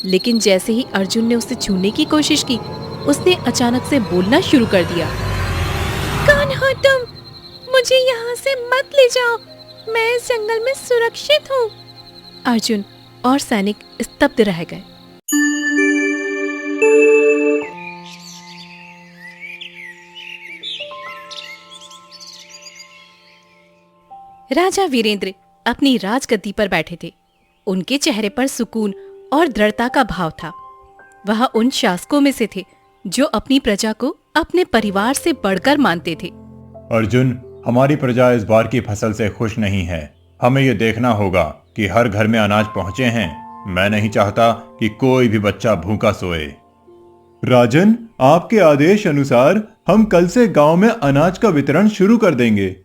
लेकिन जैसे ही अर्जुन ने उसे छूने की कोशिश की, उसने अचानक से बोलना शुरू कर दिया। कौन हो तुम? मुझे यहाँ से मत ले जाओ, मैं इस जंगल में सुरक्षित हूँ। अर्जुन और सैनिक स्तब्ध रह गए। राजा वीरेंद्र अपनी राजगद्दी पर बैठे थे। उनके चेहरे पर सुकून और दृढ़ता का भाव था। वह उन शासकों में से थे जो अपनी प्रजा को अपने परिवार से बढ़कर मानते थे। अर्जुन, हमारी प्रजा इस बार की फसल से खुश नहीं है। हमें ये देखना होगा कि हर घर में अनाज पहुंचे हैं। मैं नहीं चाहता कि कोई भी बच्चा भूखा सोए। राजन, आपके आदेश अनुसार हम कल से गांव में अनाज का वितरण शुरू कर देंगे।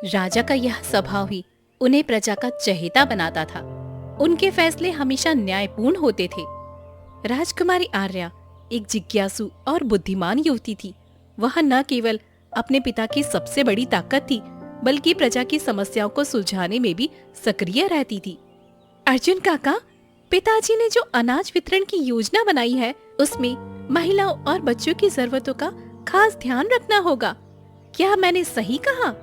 राजा का यह स्वभाव ही उन्हें प्रजा का चहेता बनाता था। उनके फैसले हमेशा न्यायपूर्ण होते थे। राजकुमारी आर्या एक जिज्ञासु और बुद्धिमान युवती थी। वह न केवल अपने पिता की सबसे बड़ी ताकत थी, बल्कि प्रजा की समस्याओं को सुलझाने में भी सक्रिय रहती थी। अर्जुन काका, पिताजी ने जो अनाज वितरण की योजना बनाई है, उसमें महिलाओं और बच्चों की जरूरतों का खास ध्यान रखना होगा। क्या मैंने सही कहा?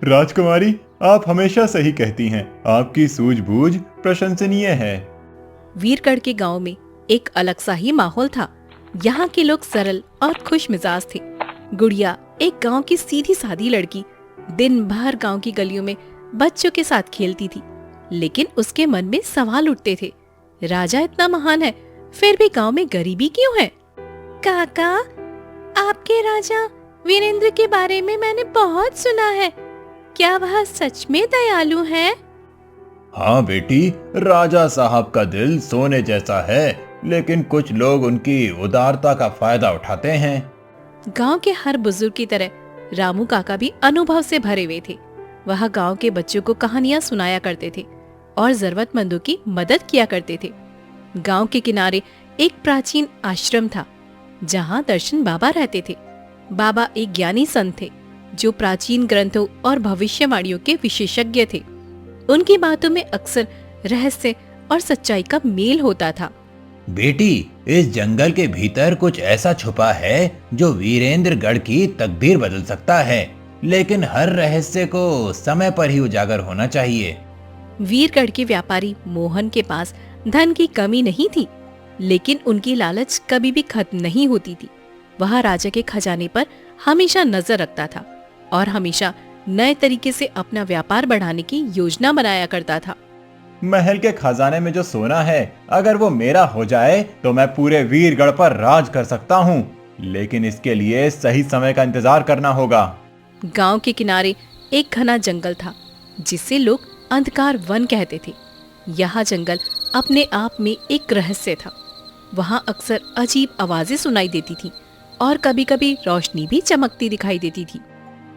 राजकुमारी, आप हमेशा सही कहती हैं। आपकी सूझबूझ प्रशंसनीय है। वीरगढ़ के गांव में एक अलग सा ही माहौल था। यहाँ के लोग सरल और खुश मिजाज थे। गुड़िया एक गांव की सीधी सादी लड़की दिन भर गांव की गलियों में बच्चों के साथ खेलती थी, लेकिन उसके मन में सवाल उठते थे। राजा इतना महान है, फिर भी गांव में गरीबी क्यों है? काका, आपके राजा वीरेंद्र के बारे में मैंने बहुत सुना है। क्या वह सच में दयालु है? हाँ बेटी, राजा साहब का दिल सोने जैसा है, लेकिन कुछ लोग उनकी उदारता का फायदा उठाते हैं। गांव के हर बुजुर्ग की तरह रामू काका भी अनुभव से भरे हुए थे। वह गांव के बच्चों को कहानियां सुनाया करते थे और जरूरतमंदों की मदद किया करते थे। गांव के किनारे एक प्राचीन आश्रम था, जहां दर्शन बाबा रहते थे। बाबा एक ज्ञानी संत थे जो प्राचीन ग्रंथों और भविष्यवाणियों के विशेषज्ञ थे। उनकी बातों में अक्सर रहस्य और सच्चाई का मेल होता था। बेटी, इस जंगल के भीतर कुछ ऐसा छुपा है जो वीरेंद्रगढ़ की तकदीर बदल सकता है, लेकिन हर रहस्य को समय पर ही उजागर होना चाहिए। वीरगढ़ के व्यापारी मोहन के पास धन की कमी नहीं थी, लेकिन उनकी लालच कभी भी खत्म नहीं होती थी। वह राजा के खजाने पर हमेशा नजर रखता था और हमेशा नए तरीके से अपना व्यापार बढ़ाने की योजना बनाया करता था। महल के खजाने में जो सोना है, अगर वो मेरा हो जाए तो मैं पूरे वीरगढ़ पर राज कर सकता हूँ, लेकिन इसके लिए सही समय का इंतजार करना होगा। गांव के किनारे एक घना जंगल था, जिसे लोग अंधकार वन कहते थे। यह जंगल अपने आप में एक रहस्य था। वहाँ अक्सर अजीब आवाजें सुनाई देती थी और कभी-कभी रोशनी भी चमकती दिखाई देती थी।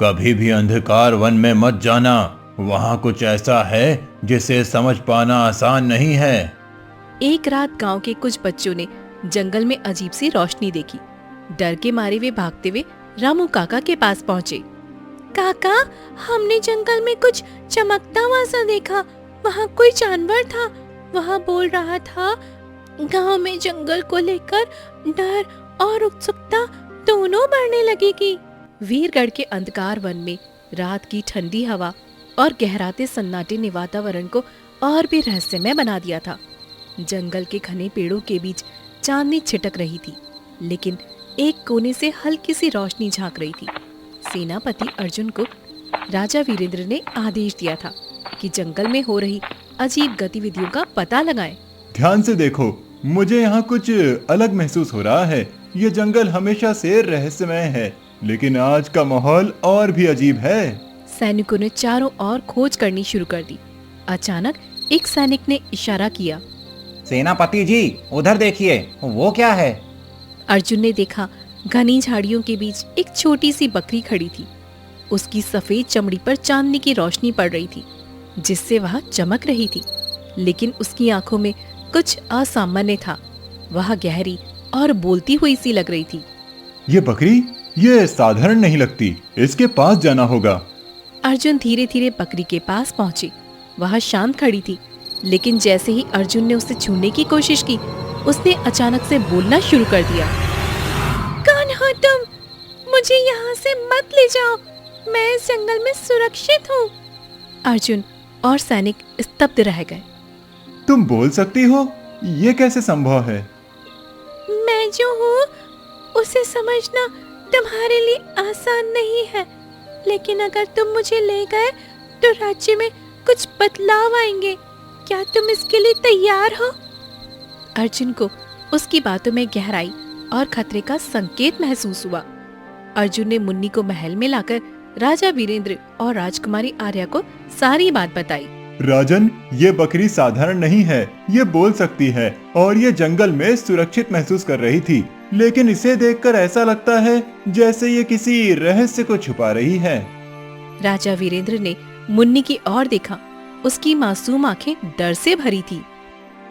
कभी भी अंधकार वन में मत जाना, वहाँ कुछ ऐसा है जिसे समझ पाना आसान नहीं है। एक रात गांव के कुछ बच्चों ने जंगल में अजीब सी रोशनी देखी। डर के मारे वे भागते हुए रामू काका के पास पहुँचे। काका, हमने जंगल में कुछ चमकता हुआ सा देखा। वहाँ कोई जानवर था। वह बोल रहा था, गांव में जंगल को लेकर डर और उत्सुकता दोनों बढ़ने लगेगी। वीरगढ़ के अंधकार वन में रात की ठंडी हवा और गहराते सन्नाटे ने वातावरण को और भी रहस्यमय बना दिया था। जंगल के घने पेड़ों के बीच चांदनी छिटक रही थी, लेकिन एक कोने से हल्की सी रोशनी झांक रही थी। सेनापति अर्जुन को राजा वीरेंद्र ने आदेश दिया था कि जंगल में हो रही अजीब गतिविधियों का पता लगाएं। ध्यान से देखो, मुझे यहाँ कुछ अलग महसूस हो रहा है। ये जंगल हमेशा से रहस्यमय है, लेकिन आज का माहौल और भी अजीब है। सैनिकों ने चारों ओर खोज करनी शुरू कर दी। अचानक एक सैनिक ने इशारा किया। सेनापति जी, उधर देखिए, वो क्या है? अर्जुन ने देखा, घनी झाड़ियों के बीच एक छोटी सी बकरी खड़ी थी। उसकी सफेद चमड़ी पर चांदनी की रोशनी पड़ रही थी, जिससे वह चमक रही थी, लेकिन उसकी आंखों में कुछ असामान्य था। वह गहरी और बोलती हुई सी लग रही थी। ये बकरी, ये साधारण नहीं लगती, इसके पास जाना होगा। अर्जुन धीरे धीरे बकरी के पास पहुंचे। वह शांत खड़ी थी, लेकिन जैसे ही अर्जुन ने उसे छूने की कोशिश की, उसने अचानक से बोलना शुरू कर दिया। कौन हो तुम? मुझे यहाँ से मत ले जाओ, मैं इस जंगल में सुरक्षित हूँ। अर्जुन और सैनिक स्तब्ध रह गए। तुम बोल सकती हो? ये कैसे संभव है? मैं जो हूँ उसे समझना तुम्हारे लिए आसान नहीं है, लेकिन अगर तुम मुझे ले गए तो राज्य में कुछ बदलाव आएंगे। क्या तुम इसके लिए तैयार हो? अर्जुन को उसकी बातों में गहराई और खतरे का संकेत महसूस हुआ। अर्जुन ने मुन्नी को महल में लाकर राजा वीरेंद्र और राजकुमारी आर्या को सारी बात बताई। राजन, ये बकरी साधारण नहीं है, ये बोल सकती है और ये जंगल में सुरक्षित महसूस कर रही थी, लेकिन इसे देखकर ऐसा लगता है जैसे ये किसी रहस्य को छुपा रही है। राजा वीरेंद्र ने मुन्नी की ओर देखा। उसकी मासूम आंखें डर से भरी थी।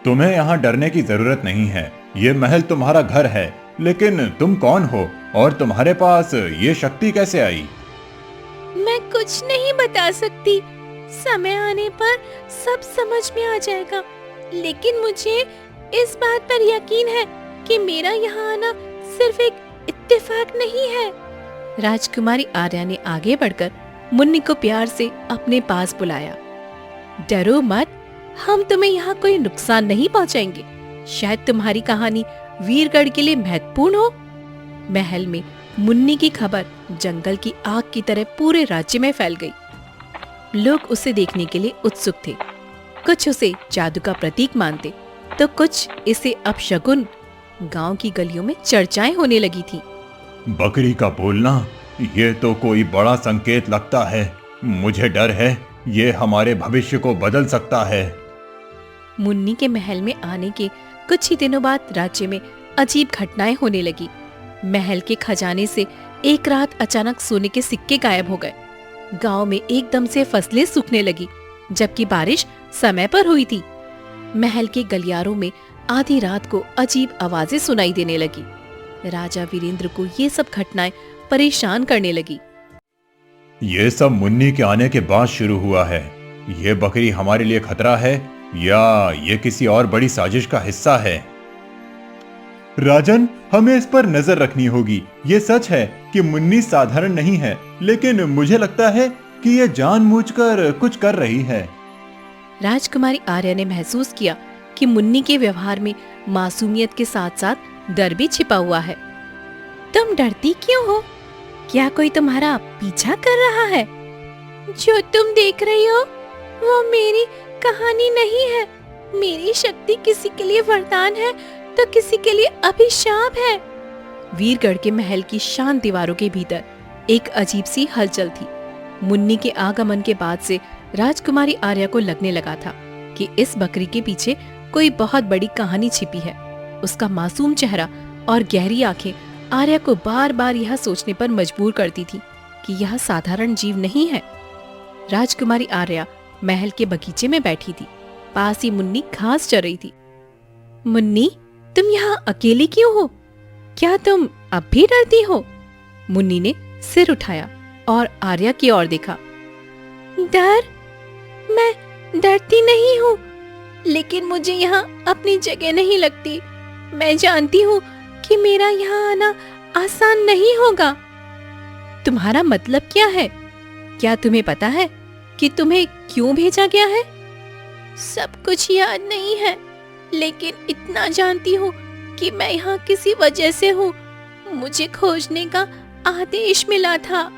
तुम्हें यहाँ डरने की जरूरत नहीं है, ये महल तुम्हारा घर है, लेकिन तुम कौन हो और तुम्हारे पास ये शक्ति कैसे आई? मैं कुछ नहीं बता सकती, समय आने पर सब समझ में आ जाएगा, लेकिन मुझे इस बात पर यकीन है कि मेरा यहाँ आना सिर्फ एक इत्तेफाक नहीं है। राजकुमारी आर्या ने आगे बढ़कर मुन्नी को प्यार से अपने पास बुलाया। डरो मत, हम तुम्हें यहाँ कोई नुकसान नहीं पहुँचाएंगे। शायद तुम्हारी कहानी वीरगढ़ के लिए महत्वपूर्ण हो। महल में मुन्नी की खबर जंगल की आग की तरह पूरे राज्य में फैल गई। लोग उसे देखने के लिए उत्सुक थे। कुछ उसे जादू का प्रतीक मानते, तो कुछ इसे अपशगुन। गांव की गलियों में चर्चाएं होने लगी थी। बकरी का बोलना, ये तो कोई बड़ा संकेत लगता है। मुझे डर है, ये हमारे भविष्य को बदल सकता है। मुन्नी के महल में आने के कुछ ही दिनों बाद राज्य में अजीब घटनाएं होने लगी। महल के खजाने से एक रात अचानक सोने के सिक्के गायब हो गए। गांव में एकदम से फसलें सूखने लगी, जबकि बारिश समय पर हुई थी। महल के गलियारों में आधी रात को अजीब आवाजें सुनाई देने लगी। राजा वीरेंद्र को ये सब घटनाएं परेशान करने लगी। ये सब मुन्नी के आने के बाद शुरू हुआ है। ये बकरी हमारे लिए खतरा है या ये किसी और बड़ी साजिश का हिस्सा है? राजन, हमें इस पर नजर रखनी होगी। ये सच है कि मुन्नी साधारण नहीं है, लेकिन मुझे लगता है कि ये जानबूझकर कुछ कर रही है। राजकुमारी आर्या ने महसूस किया कि मुन्नी के व्यवहार में मासूमियत के साथ साथ डर भी छिपा हुआ है। तुम डरती क्यों हो? क्या कोई तुम्हारा पीछा कर रहा है? जो तुम देख रही हो वो मेरी कहानी नहीं है। मेरी शक्ति किसी के लिए वरदान है तो किसी के लिए अभिशाप है। वीरगढ़ के महल की शांत दीवारों के भीतर एक अजीब सी हलचल थी। मुन्नी के आगमन के बाद से राजकुमारी आर्या को लगने लगा था कि इस बकरी के पीछे कोई बहुत बड़ी कहानी छिपी है। उसका मासूम चेहरा और गहरी आंखें आर्या को बार बार यह सोचने पर मजबूर करती थी कि यह साधारण जीव नहीं है। राजकुमारी आर्या महल के बगीचे में बैठी थी। पास ही मुन्नी घास चर रही थी। मुन्नी, तुम यहाँ अकेली क्यों हो? क्या तुम अब भी डरती हो? मुन्नी ने सिर उठाया और आर्या की ओर देखा। डर? मैं डरती नहीं हूँ, लेकिन मुझे यहाँ अपनी जगह नहीं लगती। मैं जानती हूँ कि मेरा यहाँ आना आसान नहीं होगा। तुम्हारा मतलब क्या है? क्या तुम्हें पता है कि तुम्हें क्यों भेजा गया है? सब कुछ याद नहीं है, लेकिन इतना जानती हूँ कि मैं यहाँ किसी वजह से हूँ। मुझे खोजने का आदेश मिला था।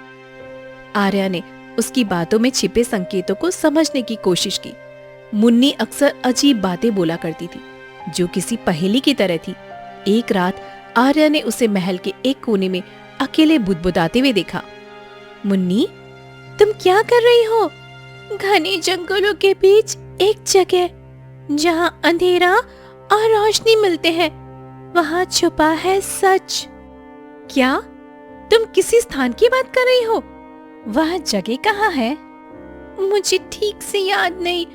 आर्या ने उसकी बातों में छिपे संकेतों को समझने की कोशिश की। मुन्नी अक्सर अजीब बातें बोला करती थी, जो किसी पहेली की तरह थी। एक रात आर्या ने उसे महल के एक कोने में अकेले बुदबुदाते हुए देखा। मुन्नी, तुम क्या कर रही हो? घने जंगलों के बीच एक जगह जहां अंधेरा और रोशनी मिलते हैं, वहां छुपा है सच। क्या तुम किसी स्थान की बात कर रही हो? वह जगह कहाँ है? मुझे ठीक से याद नहीं,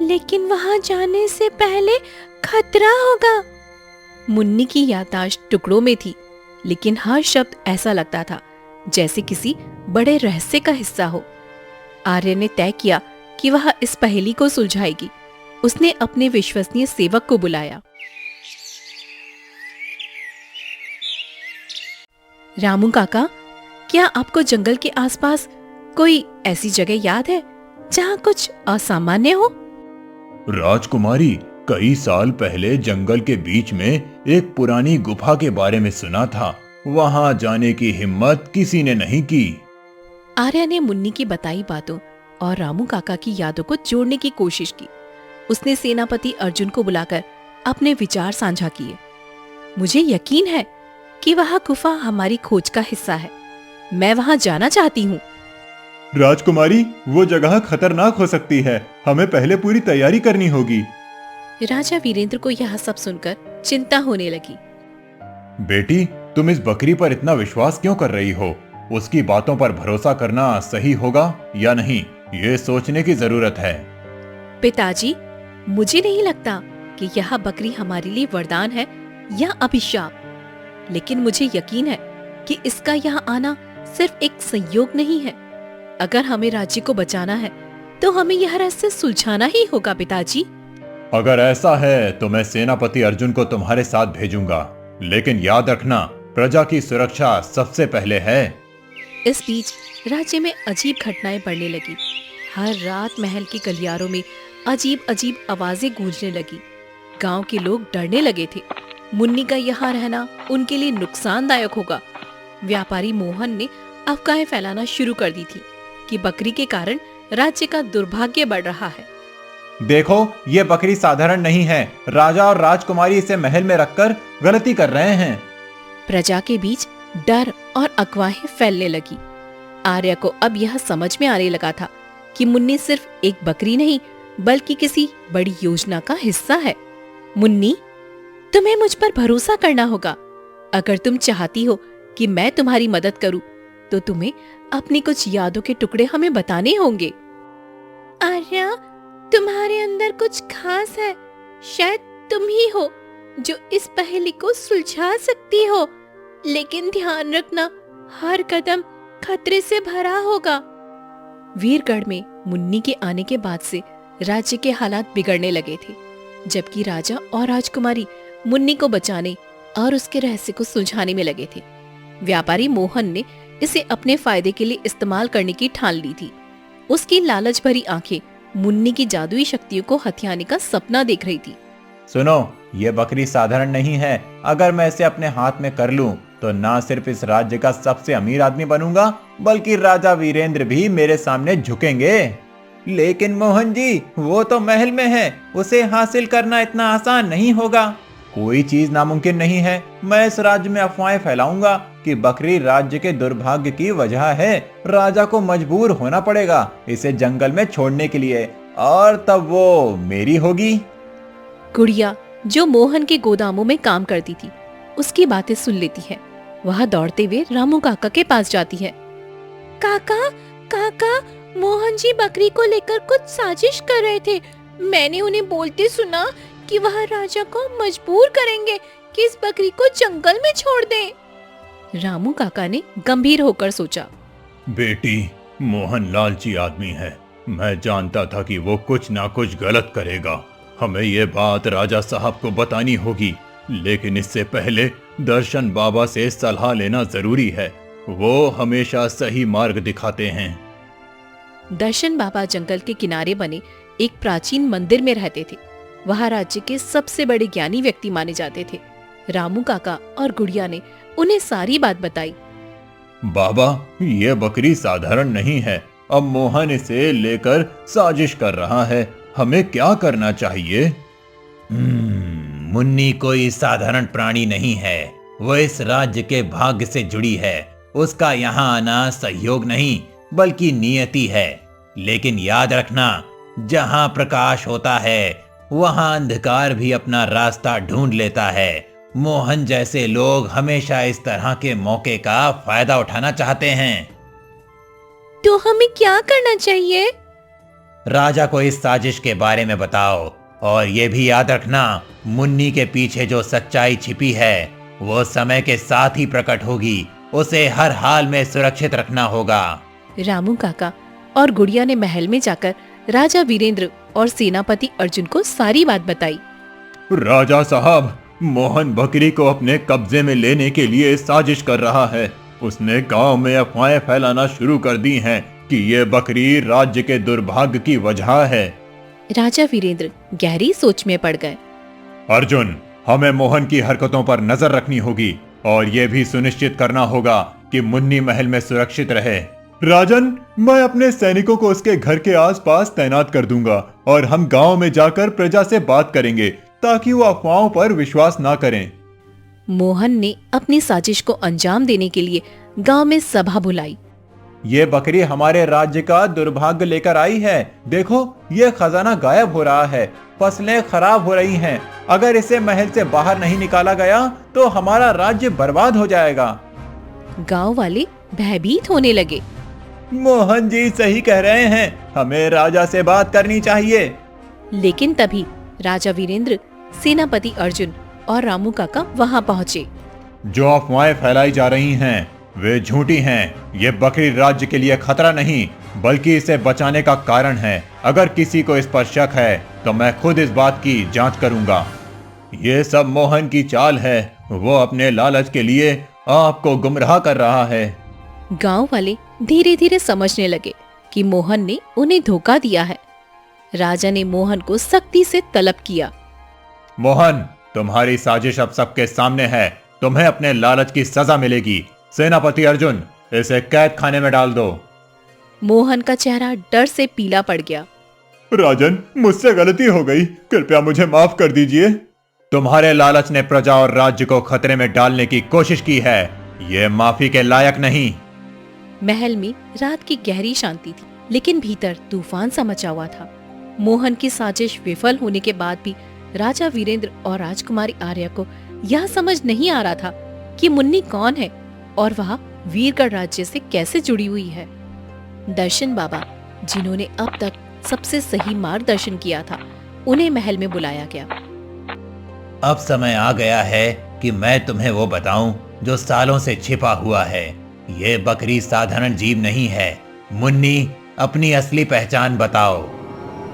लेकिन वहां जाने से पहले खतरा होगा। मुन्नी की याददाश्त टुकड़ों में थी, लेकिन हर शब्द ऐसा लगता था जैसे किसी बड़े रहस्य का हिस्सा हो। आर्य ने तय किया कि वह इस पहेली को सुलझाएगी। उसने अपने विश्वसनीय सेवक को बुलाया। रामू काका, क्या आपको जंगल के आसपास कोई ऐसी जगह याद है जहाँ कुछ असामान्य हो? राजकुमारी, कई साल पहले जंगल के बीच में एक पुरानी गुफा के बारे में सुना था। वहां जाने की हिम्मत किसी ने नहीं की। आर्या ने मुन्नी की बताई बातों और रामू काका की यादों को जोड़ने की कोशिश की। उसने सेनापति अर्जुन को बुलाकर अपने विचार साझा किए। मुझे यकीन है कि वह गुफा हमारी खोज का हिस्सा है। मैं वहां जाना चाहती हूँ। राजकुमारी, वो जगह खतरनाक हो सकती है। हमें पहले पूरी तैयारी करनी होगी। राजा वीरेंद्र को यह सब सुनकर चिंता होने लगी। बेटी, तुम इस बकरी पर इतना विश्वास क्यों कर रही हो? उसकी बातों पर भरोसा करना सही होगा या नहीं, ये सोचने की जरूरत है। पिताजी, मुझे नहीं लगता कि यह बकरी हमारे लिए वरदान है या अभिशाप, लेकिन मुझे यकीन है कि इसका यहाँ आना सिर्फ एक संयोग नहीं है। अगर हमें राज्य को बचाना है तो हमें यह रहस्य सुलझाना ही होगा पिताजी। अगर ऐसा है तो मैं सेनापति अर्जुन को तुम्हारे साथ भेजूंगा, लेकिन याद रखना, प्रजा की सुरक्षा सबसे पहले है। इस बीच राज्य में अजीब घटनाएं बढ़ने लगी। हर रात महल के गलियारों में अजीब अजीब आवाजें गूंजने लगी। गांव के लोग डरने लगे थे। मुन्नी का यहाँ रहना उनके लिए नुकसानदायक होगा। व्यापारी मोहन ने अफवाहें फैलाना शुरू कर दी थी कि बकरी के कारण राज्य का दुर्भाग्य बढ़ रहा है। देखो, ये बकरी साधारण नहीं है। राजा और राजकुमारी इसे महल में रखकर गलती कर रहे हैं। प्रजा के बीच डर और अफवाहें फैलने लगी। आर्या को अब यह समझ में आने लगा था कि मुन्नी सिर्फ एक बकरी नहीं, बल्कि किसी बड़ी योजना का हिस्सा है। मुन्नी, तुम्हें मुझ पर भरोसा करना होगा। अगर तुम चाहती हो कि मैं तुम्हारी मदद करूं, तो तुम्हें अपनी कुछ यादों के टुकड़े हमें बताने होंगे। आर्या, तुम्हारे अंदर कुछ खास है। शायद तुम ही हो जो इस पहेली को सुलझा सकती हो, लेकिन ध्यान रखना, हर कदम खतरे से भरा होगा। वीरगढ़ में मुन्नी के आने के बाद से राज्य के हालात बिगड़ने लगे थे, जबकि राजा और राजकुमारी मुन्नी को बचाने और उसके रहस्य को सुलझाने में लगे थे। व्यापारी मोहन ने इसे अपने फायदे के लिए इस्तेमाल करने की ठान ली थी। उसकी लालच भरी आंखें मुन्नी की जादुई शक्तियों को हथियाने का सपना देख रही थी। सुनो, ये बकरी साधारण नहीं है। अगर मैं इसे अपने हाथ में कर लूं, तो ना सिर्फ इस राज्य का सबसे अमीर आदमी बनूंगा, बल्कि राजा वीरेंद्र भी मेरे सामने झुकेंगे। लेकिन मोहन जी, वो तो महल में है। उसे हासिल करना इतना आसान नहीं होगा। कोई चीज नामुमकिन नहीं है। मैं इस राज्य में अफवाहें फैलाऊंगा कि बकरी राज्य के दुर्भाग्य की वजह है। राजा को मजबूर होना पड़ेगा इसे जंगल में छोड़ने के लिए, और तब वो मेरी होगी। गुड़िया, जो मोहन के गोदामों में काम करती थी, उसकी बातें सुन लेती है। वह दौड़ते हुए रामू काका के पास जाती है। काका, काका, मोहन जी बकरी को लेकर कुछ साजिश कर रहे थे। मैंने उन्हें बोलते सुना कि वह राजा को मजबूर करेंगे कि इस बकरी को जंगल में छोड़ दें। रामू काका ने गंभीर होकर सोचा। बेटी, मोहन लालची आदमी है। मैं जानता था कि वो कुछ ना कुछ गलत करेगा। हमें ये बात राजा साहब को बतानी होगी, लेकिन इससे पहले दर्शन बाबा से सलाह लेना जरूरी है। वो हमेशा सही मार्ग दिखाते हैं। दर्शन बाबा जंगल के किनारे बने एक प्राचीन मंदिर में रहते थे। वह राज्य के सबसे बड़े ज्ञानी व्यक्ति माने जाते थे। रामू काका और गुड़िया ने उन्हें सारी बात बताई। बाबा, ये बकरी साधारण नहीं है। अब मोहन इसे लेकर साजिश कर रहा है। हमें क्या करना चाहिए? मुन्नी कोई साधारण प्राणी नहीं है। वो इस राज्य के भाग्य से जुड़ी है। उसका यहाँ आना सहयोग नहीं, बल्कि नियति है। लेकिन याद रखना, जहाँ प्रकाश होता है वहाँ अंधकार भी अपना रास्ता ढूंढ लेता है। मोहन जैसे लोग हमेशा इस तरह के मौके का फायदा उठाना चाहते हैं। तो हमें क्या करना चाहिए? राजा को इस साजिश के बारे में बताओ, और ये भी याद रखना, मुन्नी के पीछे जो सच्चाई छिपी है वो समय के साथ ही प्रकट होगी। उसे हर हाल में सुरक्षित रखना होगा। रामू काका और गुड़िया ने महल में जाकर राजा वीरेंद्र और सेनापति अर्जुन को सारी बात बताई। राजा साहब, मोहन बकरी को अपने कब्जे में लेने के लिए साजिश कर रहा है। उसने गांव में अफवाहें फैलाना शुरू कर दी हैं कि ये बकरी राज्य के दुर्भाग्य की वजह है। राजा वीरेंद्र गहरी सोच में पड़ गए। अर्जुन, हमें मोहन की हरकतों पर नजर रखनी होगी और ये भी सुनिश्चित करना होगा कि मुन्नी महल में सुरक्षित रहे। राजन, मैं अपने सैनिकों को उसके घर के आसपास तैनात कर दूंगा और हम गांव में जाकर प्रजा से बात करेंगे ताकि वो अफवाहों पर विश्वास ना करें। मोहन ने अपनी साजिश को अंजाम देने के लिए गांव में सभा बुलाई। ये बकरी हमारे राज्य का दुर्भाग्य लेकर आई है। देखो, ये खजाना गायब हो रहा है, फसलें खराब हो रही हैं। अगर इसे महल से बाहर नहीं निकाला गया तो हमारा राज्य बर्बाद हो जाएगा। गांव वाले भयभीत होने लगे। मोहन जी सही कह रहे हैं, हमें राजा से बात करनी चाहिए। लेकिन तभी राजा वीरेंद्र, सेनापति अर्जुन और रामू काका वहां पहुंचे। जो अफवाहें फैलाई जा रही हैं वे झूठी हैं। ये बकरी राज्य के लिए खतरा नहीं बल्कि इसे बचाने का कारण है। अगर किसी को इस पर शक है तो मैं खुद इस बात की जांच करूंगा। ये सब मोहन की चाल है। वो अपने लालच के लिए आपको गुमराह कर रहा है। गांव वाले धीरे धीरे समझने लगे कि मोहन ने उन्हें धोखा दिया है। राजा ने मोहन को सख्ती से तलब किया। मोहन, तुम्हारी साजिश अब सबके सामने है। तुम्हें अपने लालच की सजा मिलेगी। सेनापति अर्जुन, इसे कैद खाने में डाल दो। मोहन का चेहरा डर से पीला पड़ गया। राजन, मुझसे गलती हो गई, कृपया मुझे माफ कर दीजिए। तुम्हारे लालच ने प्रजा और राज्य को खतरे में डालने की कोशिश की है। ये माफी के लायक नहीं। महल में रात की गहरी शांति थी, लेकिन भीतर तूफान सा मचा हुआ था। मोहन की साजिश विफल होने के बाद भी राजा वीरेंद्र और राजकुमारी आर्या को यह समझ नहीं आ रहा था कि मुन्नी कौन है और वह वीरगढ़ राज्य से कैसे जुड़ी हुई है। दर्शन बाबा, जिन्होंने अब तक सबसे सही मार्गदर्शन किया था, उन्हें महल में बुलाया गया। अब समय आ गया है कि मैं तुम्हें वो बताऊं जो सालों से छिपा हुआ है। ये बकरी साधारण जीव नहीं है। मुन्नी, अपनी असली पहचान बताओ।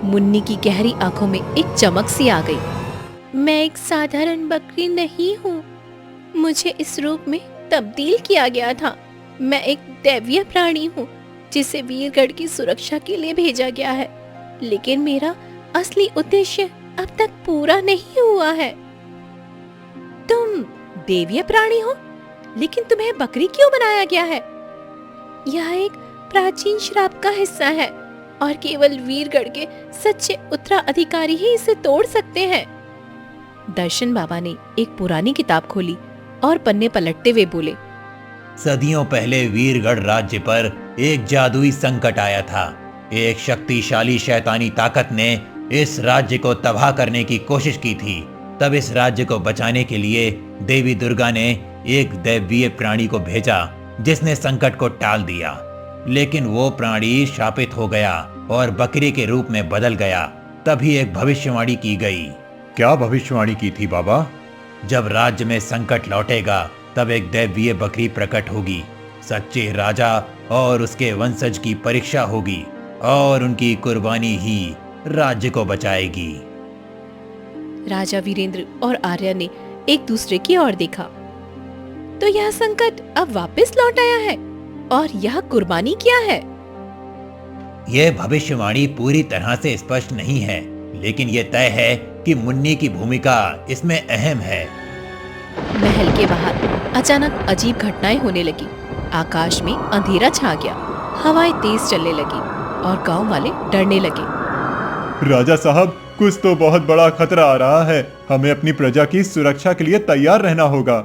मुन्नी की गहरी आंखों में एक चमक सी आ गई। मैं एक साधारण बकरी नहीं हूँ। मुझे इस रूप में तब्दील किया गया था। मैं एक दैवीय प्राणी हूँ जिसे वीरगढ़ की सुरक्षा के लिए भेजा गया है, लेकिन मेरा असली उद्देश्य अब तक पूरा नहीं हुआ है। तुम दैवीय प्राणी हो, लेकिन तुम्हें बकरी क्यों बनाया गया है? यह एक प्राचीन श्राप का हिस्सा है और केवल वीरगढ़ के सच्चे उत्तराधिकारी ही इसे तोड़ सकते हैं। दर्शन बाबा ने एक पुरानी किताब खोली और पन्ने पलटते हुए बोले, सदियों पहले वीरगढ़ राज्य पर एक जादुई संकट आया था। एक शक्तिशाली शैतानी ताकत ने इस राज्य को तबाह करने की कोशिश की थी। तब इस राज्य को बचाने के लिए देवी दुर्गा ने एक दैवीय प्राणी को भेजा जिसने संकट को टाल दिया। लेकिन वो प्राणी शापित हो गया और बकरी के रूप में बदल गया। तभी एक भविष्यवाणी की गई। क्या भविष्यवाणी की थी बाबा? जब राज्य में संकट लौटेगा तब एक दैवीय बकरी प्रकट होगी। सच्चे राजा और उसके वंशज की परीक्षा होगी और उनकी कुर्बानी ही राज्य को बचाएगी। राजा वीरेंद्र और आर्या ने एक दूसरे की ओर देखा। तो यह संकट अब वापस लौट आया है और यह कुर्बानी क्या है? यह भविष्यवाणी पूरी तरह से स्पष्ट नहीं है, लेकिन यह तय है कि मुन्नी की भूमिका इसमें अहम है। महल के बाहर अचानक अजीब घटनाएं होने लगी। आकाश में अंधेरा छा गया, हवाएं तेज चलने लगी और गांव वाले डरने लगे। राजा साहब, कुछ तो बहुत बड़ा खतरा आ रहा है। हमें अपनी प्रजा की सुरक्षा के लिए तैयार रहना होगा।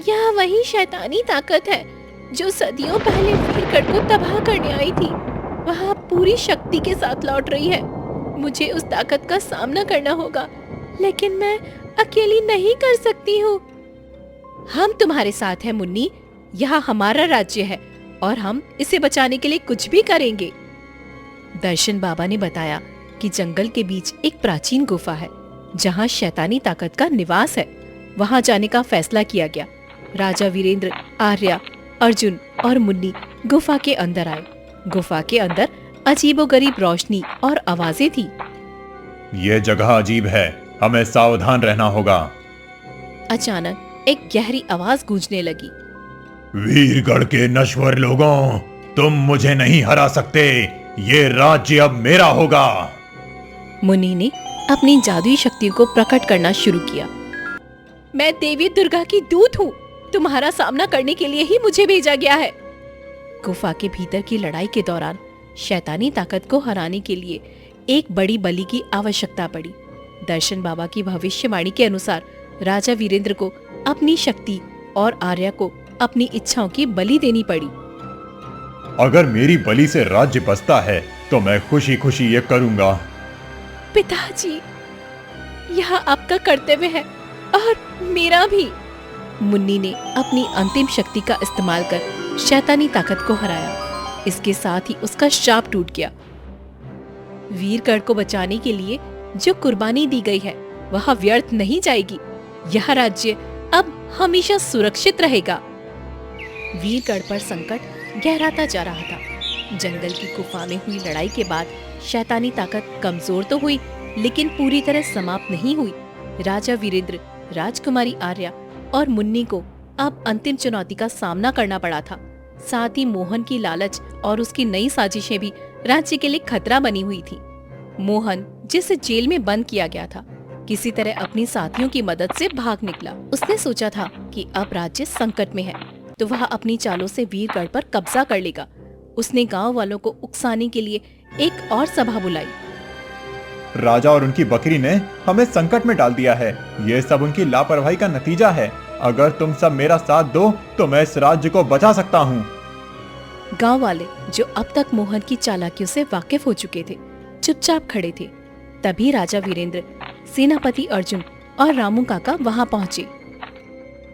यह वही शैतानी ताकत है जो सदियों पहले वीरगढ़ को तबाह करने आई थी। वह पूरी शक्ति के साथ लौट रही है। मुझे उस ताकत का सामना करना होगा, लेकिन मैं अकेली नहीं कर सकती हूँ। हम तुम्हारे साथ हैं मुन्नी। यह हमारा राज्य है और हम इसे बचाने के लिए कुछ भी करेंगे। दर्शन बाबा ने बताया कि जंगल के बीच एक प्राचीन गुफा है जहाँ शैतानी ताकत का निवास है। वहाँ जाने का फैसला किया गया। राजा वीरेंद्र, आर्या, अर्जुन और मुन्नी गुफा के अंदर आए। गुफा के अंदर अजीबोगरीब रोशनी और आवाजें थी। ये जगह अजीब है, हमें सावधान रहना होगा। अचानक एक गहरी आवाज गूंजने लगी। वीरगढ़ के नश्वर लोगों, तुम मुझे नहीं हरा सकते, ये राज्य अब मेरा होगा। मुन्नी ने अपनी जादुई शक्तियों को प्रकट करना शुरू किया। मैं देवी दुर्गा की दूत हूँ, तुम्हारा सामना करने के लिए ही मुझे भेजा गया है। गुफा के भीतर की लड़ाई के दौरान शैतानी ताकत को हराने के लिए एक बड़ी बलि की आवश्यकता पड़ी। दर्शन बाबा की भविष्यवाणी के अनुसार राजा वीरेंद्र को अपनी शक्ति और आर्या को अपनी इच्छाओं की बलि देनी पड़ी। अगर मेरी बलि से राज्य बचता है तो मैं खुशी खुशी ये करूंगा। पिताजी, यह आपका कर्तव्य है और मेरा भी। मुन्नी ने अपनी अंतिम शक्ति का इस्तेमाल कर शैतानी ताकत को हराया। इसके साथ ही उसका शाप टूट गया। वीरगढ़ को बचाने के लिए जो कुर्बानी दी गई है वह व्यर्थ नहीं जाएगी। यह राज्य अब हमेशा सुरक्षित रहेगा। वीरगढ़ पर संकट गहराता जा रहा था। जंगल की गुफा में हुई लड़ाई के बाद शैतानी ताकत कमजोर तो हुई, लेकिन पूरी तरह समाप्त नहीं हुई। राजा वीरेंद्र, राजकुमारी आर्या और मुन्नी को अब अंतिम चुनौती का सामना करना पड़ा था। साथ ही मोहन की लालच और उसकी नई साजिशें भी राज्य के लिए खतरा बनी हुई थी। मोहन, जिसे जेल में बंद किया गया था, किसी तरह अपनी साथियों की मदद से भाग निकला। उसने सोचा था कि अब राज्य संकट में है तो वह अपनी चालों से वीरगढ़ पर कब्जा कर लेगा। उसने गांव वालों को उकसाने के लिए एक और सभा बुलाई। राजा और उनकी बकरी ने हमें संकट में डाल दिया है। ये सब उनकी लापरवाही का नतीजा है। अगर तुम सब मेरा साथ दो तो मैं इस राज्य को बचा सकता हूँ। गांव वाले, जो अब तक मोहन की चालाकियों से वाकिफ हो चुके थे, चुपचाप खड़े थे। तभी राजा वीरेंद्र, सेनापति अर्जुन और रामू काका वहां पहुंचे।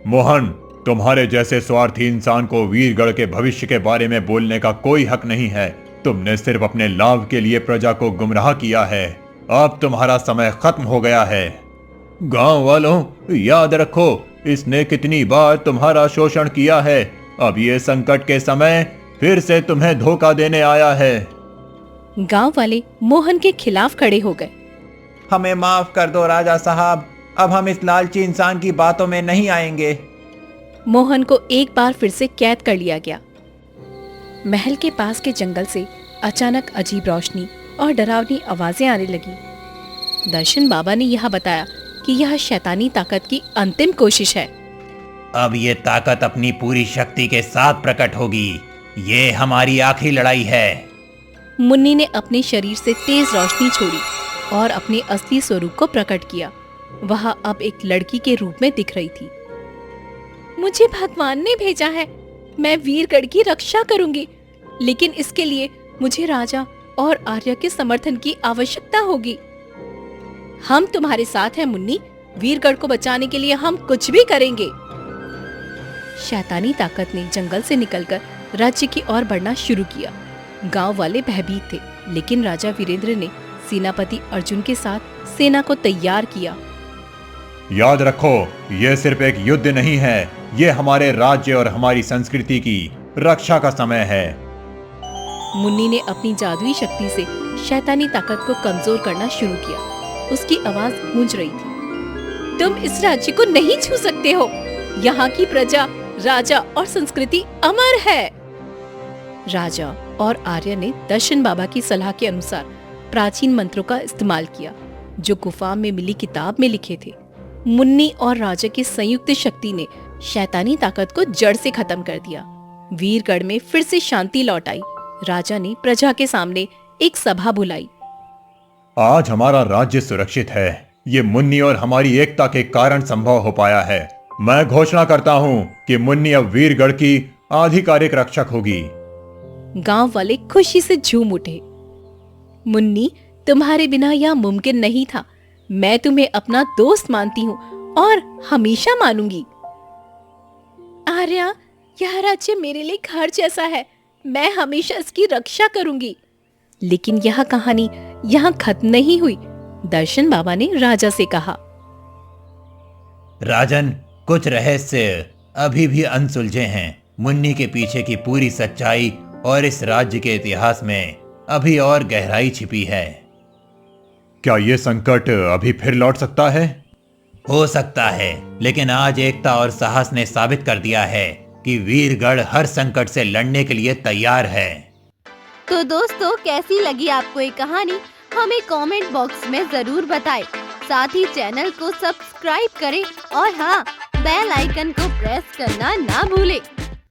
मोहन, तुम्हारे जैसे स्वार्थी इंसान को वीरगढ़ के भविष्य के बारे में बोलने का कोई हक नहीं है। तुमने सिर्फ अपने लाभ के लिए प्रजा को गुमराह किया है। अब तुम्हारा समय खत्म हो गया है। गांव वालों, याद रखो, इसने कितनी बार तुम्हारा शोषण किया है। अब ये संकट के समय फिर से तुम्हें धोखा देने आया है। गांव वाले मोहन के खिलाफ खड़े हो गए। हमें माफ कर दो राजा साहब, अब हम इस लालची इंसान की बातों में नहीं आएंगे। मोहन को एक बार फिर से कैद कर लिया गया। महल के पास के जंगल से अचानक अजीब रोशनी और डरावनी आवाजें आने लगी। दर्शन बाबा ने यह बताया कि यह शैतानी ताकत की अंतिम कोशिश है। अब ये ताकत अपनी पूरी शक्ति के साथ प्रकट होगी। ये हमारी आखिरी लड़ाई है। मुन्नी ने अपने शरीर से तेज रोशनी छोड़ी और अपने असली स्वरूप को प्रकट किया। वह अब एक लड़की के रूप में दिख रही थी। मुझे भगवान ने भेजा है, मैं वीरगढ़ की रक्षा करूंगी, लेकिन इसके लिए मुझे राजा और आर्या के समर्थन की आवश्यकता होगी। हम तुम्हारे साथ हैं मुन्नी, वीरगढ़ को बचाने के लिए हम कुछ भी करेंगे। शैतानी ताकत ने जंगल से निकलकर राज्य की ओर बढ़ना शुरू किया। गांव वाले भयभीत थे, लेकिन राजा वीरेंद्र ने सेनापति अर्जुन के साथ सेना को तैयार किया। याद रखो, ये सिर्फ एक युद्ध नहीं है, ये हमारे राज्य और हमारी संस्कृति की रक्षा का समय है। मुन्नी ने अपनी जादुई शक्ति से शैतानी ताकत को कमजोर करना शुरू किया। उसकी आवाज गूंज रही थी, तुम इस राज्य को नहीं छू सकते हो। यहाँ की प्रजा, राजा और संस्कृति अमर है। राजा और आर्य ने दर्शन बाबा की सलाह के अनुसार प्राचीन मंत्रों का इस्तेमाल किया, जो गुफा में मिली किताब में लिखे थे। मुन्नी और राजा की संयुक्त शक्ति ने शैतानी ताकत को जड़ से खत्म कर दिया। वीरगढ़ में फिर से शांति लौट आई। राजा ने प्रजा के सामने एक सभा बुलाई। आज हमारा राज्य सुरक्षित है। ये मुन्नी और हमारी एकता के कारण संभव हो पाया है। मैं घोषणा करता हूँ कि मुन्नी अब वीरगढ़ की आधिकारिक रक्षक होगी। गांव वाले खुशी से झूम उठे। मुन्नी, तुम्हारे बिना यह मुमकिन नहीं था। मैं तुम्हें अपना दोस्त मानती हूँ और हमेशा मानूंगी। आर्या, यह राज्य मेरे लिए घर जैसा है। मैं हमेशा इसकी रक्षा करूंगी। लेकिन यह कहानी यहाँ खत्म नहीं हुई। दर्शन बाबा ने राजा से कहा, राजन, कुछ रहस्य अभी भी अनसुलझे हैं। मुन्नी के पीछे की पूरी सच्चाई और इस राज्य के इतिहास में अभी और गहराई छिपी है। क्या ये संकट अभी फिर लौट सकता है? हो सकता है, लेकिन आज एकता और साहस ने साबित कर दिया है कि वीरगढ़ हर संकट से लड़ने के लिए तैयार है। तो दोस्तों, कैसी लगी आपको ये कहानी, हमें कमेंट बॉक्स में जरूर बताएं। साथ ही चैनल को सब्सक्राइब करें और हाँ, बेल आइकन को प्रेस करना ना भूलें।